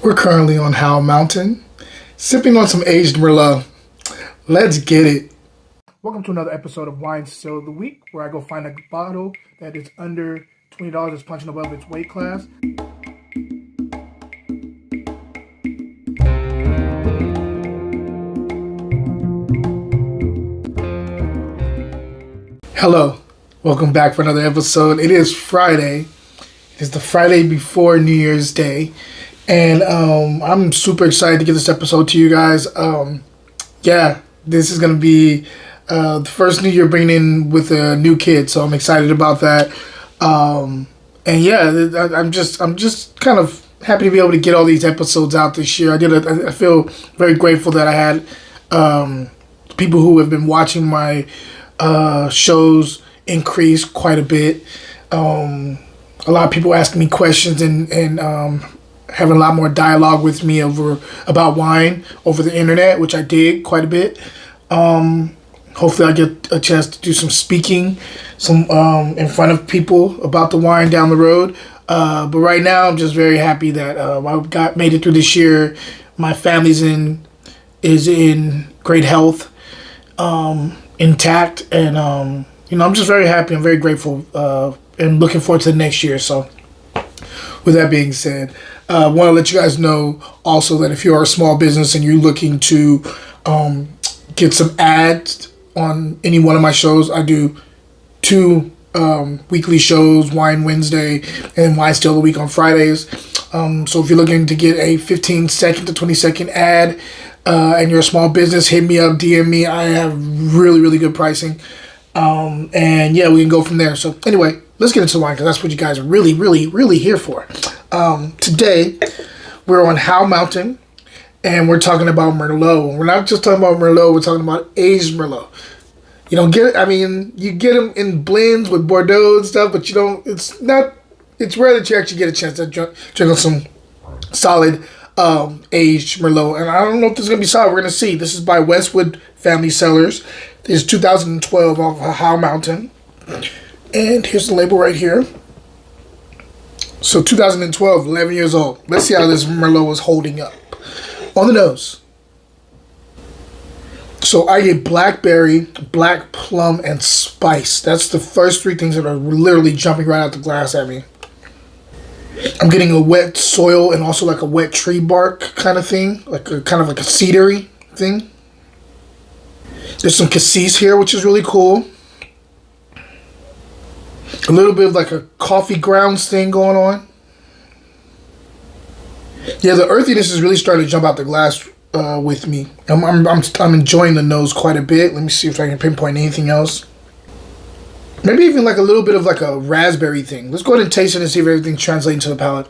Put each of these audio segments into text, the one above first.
We're currently on Howell Mountain, sipping on some aged Merlot. Let's get it. Welcome to another episode of Wine Sale of the Week, where I go find a bottle that is under $20 that's punching above its weight class. Hello, welcome back for another episode. It is Friday. It's the Friday before New Year's Day. And I'm super excited to get this episode to you guys. This is going to be the first New Year bringing in with a new kid, so I'm excited about that. I'm just kind of happy to be able to get all these episodes out this year. I feel very grateful that I had people who have been watching my shows increase quite a bit. A lot of people asking me questions and having a lot more dialogue with me about wine over the internet, which I did quite a bit. Hopefully I get a chance to do some speaking in front of people about the wine down the road. But right now I'm just very happy that I made it through this year. My family's is in great health, intact, and I'm just very happy. I'm very grateful and looking forward to the next year. So with that being said, I want to let you guys know also that if you are a small business and you're looking to get some ads on any one of my shows, I do two weekly shows, Wine Wednesday and Wine Still of the Week on Fridays. So if you're looking to get a 15-second to 20-second ad and you're a small business, hit me up, DM me. I have really, really good pricing. And yeah, we can go from there. So anyway, let's get into wine because that's what you guys are really, really, really here for. Today, we're on Howell Mountain, and we're talking about Merlot. We're not just talking about Merlot, we're talking about aged Merlot. You don't get it. I mean, you get them in blends with Bordeaux and stuff, but you don't, it's rare that you actually get a chance to drink on some solid aged Merlot. And I don't know if this is going to be solid. We're going to see. This is by Westwood Family Cellars. This is 2012 off of Howell Mountain. And here's the label right here. So 2012, 11 years old. Let's see how this Merlot is holding up. On the nose. So I get blackberry, black plum, and spice. That's the first three things that are literally jumping right out the glass at me. I'm getting a wet soil and also like a wet tree bark kind of thing. Like a kind of like a cedary thing. There's some cassis here, which is really cool. A little bit of like a coffee grounds thing going on. Yeah, the earthiness is really starting to jump out the glass with me. I'm enjoying the nose quite a bit. Let me see if I can pinpoint anything else. Maybe even like a little bit of like a raspberry thing. Let's go ahead and taste it and see if everything translates to the palate.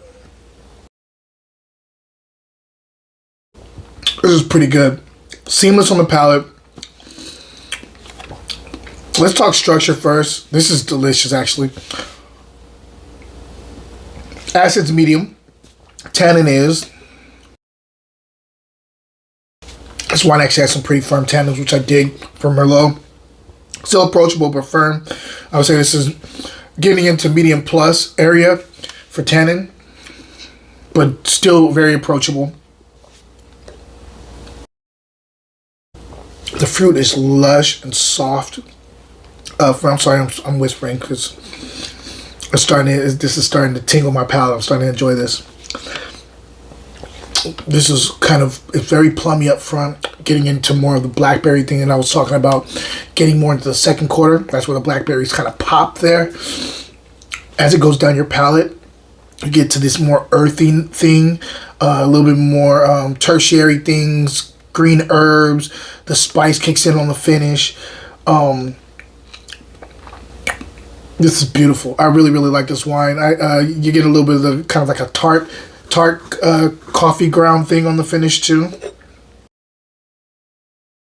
This is pretty good. Seamless on the palate. Let's talk structure first. This is delicious, actually. Acid's medium. Tannin is. This wine actually has some pretty firm tannins, which I dig for Merlot. Still approachable, but firm. I would say this is getting into medium plus area for tannin, but still very approachable. The fruit is lush and soft. I'm sorry, I'm whispering because this is starting to tingle my palate. I'm starting to enjoy this. This is it's very plummy up front, getting into more of the blackberry thing that I was talking about, getting more into the second quarter. That's where the blackberries kind of pop there. As it goes down your palate, you get to this more earthy thing, a little bit more tertiary things, green herbs. The spice kicks in on the finish. This is beautiful. I really, really like this wine. You get a little bit of the kind of like a tart coffee ground thing on the finish too.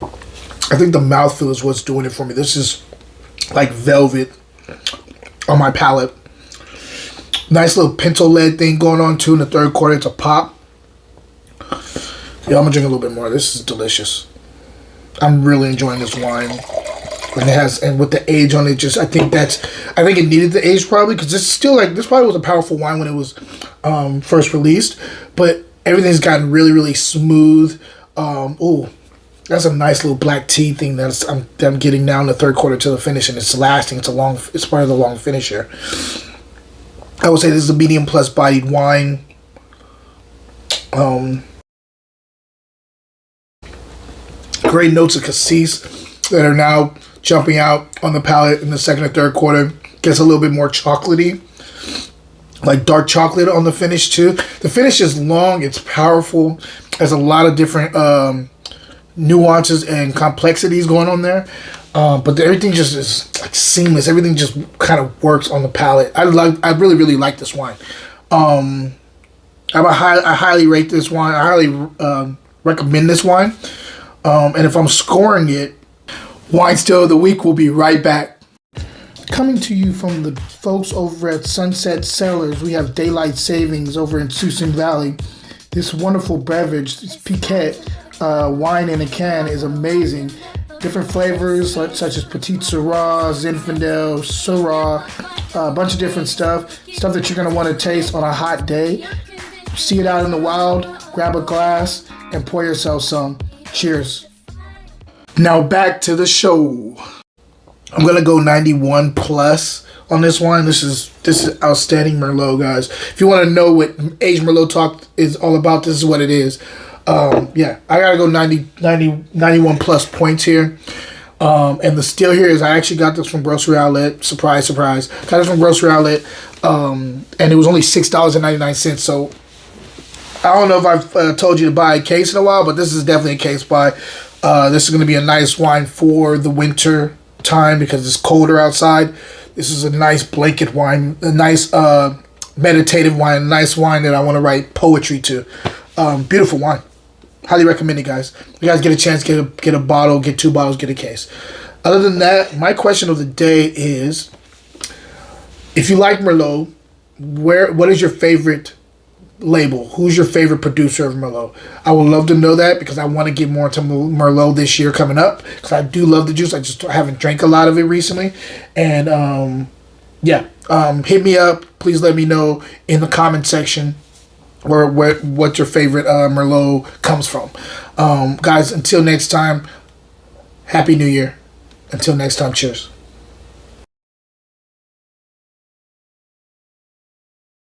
I think the mouthfeel is what's doing it for me. This is like velvet on my palate. Nice little pinto lead thing going on too in the third quarter. It's a pop. Yeah, I'm gonna drink a little bit more. This is delicious. I'm really enjoying this wine. And with the age on it, I think it needed the age probably, because this probably was a powerful wine when it was first released, but Everything's gotten really, really smooth. Oh, that's a nice little black tea thing that I'm getting now in the third quarter to the finish, and it's lasting. It's part of the long finish here. I would say this is a medium plus bodied wine. Great notes of cassis that are now jumping out on the palate in the second or third quarter. Gets a little bit more chocolatey, like dark chocolate on the finish too. The finish is long, it's powerful, has a lot of different nuances and complexities going on there. But everything just is like seamless. Everything just kind of works on the palate. I really, really like this wine. I highly rate this wine. I highly recommend this wine. And if I'm scoring it, Wine Still of the Week will be right back. Coming to you from the folks over at Sunset Cellars, we have Daylight Savings over in Suisun Valley. This wonderful beverage, this Piquette wine in a can, is amazing. Different flavors such as Petite Syrah, Zinfandel, Syrah, a bunch of different stuff that you're going to want to taste on a hot day. See it out in the wild, grab a glass, and pour yourself some. Cheers. Now back to the show. I'm going to go 91 plus on this wine. This is outstanding Merlot, guys. If you want to know what aged Merlot talk is all about, this is what it is. Yeah, I got to go 91 plus points here. And the steal here is I actually got this from Grocery Outlet. Surprise, surprise. Got it from Grocery Outlet. And it was only $6.99. So I don't know if I've told you to buy a case in a while, but this is definitely a case buy. This is going to be a nice wine for the winter time because it's colder outside. This is a nice blanket wine, a nice meditative wine, a nice wine that I want to write poetry to. Beautiful wine. Highly recommend it, guys. If you guys get a chance, get a bottle, get 2 bottles, get a case. Other than that, my question of the day is, if you like Merlot, what is your favorite label? Who's your favorite producer of Merlot? I would love to know that because I want to get more into Merlot this year coming up because I do love the juice. I just haven't drank a lot of it recently. And yeah, hit me up. Please let me know in the comment section what your favorite Merlot comes from. Guys, until next time, Happy New Year. Until next time, cheers.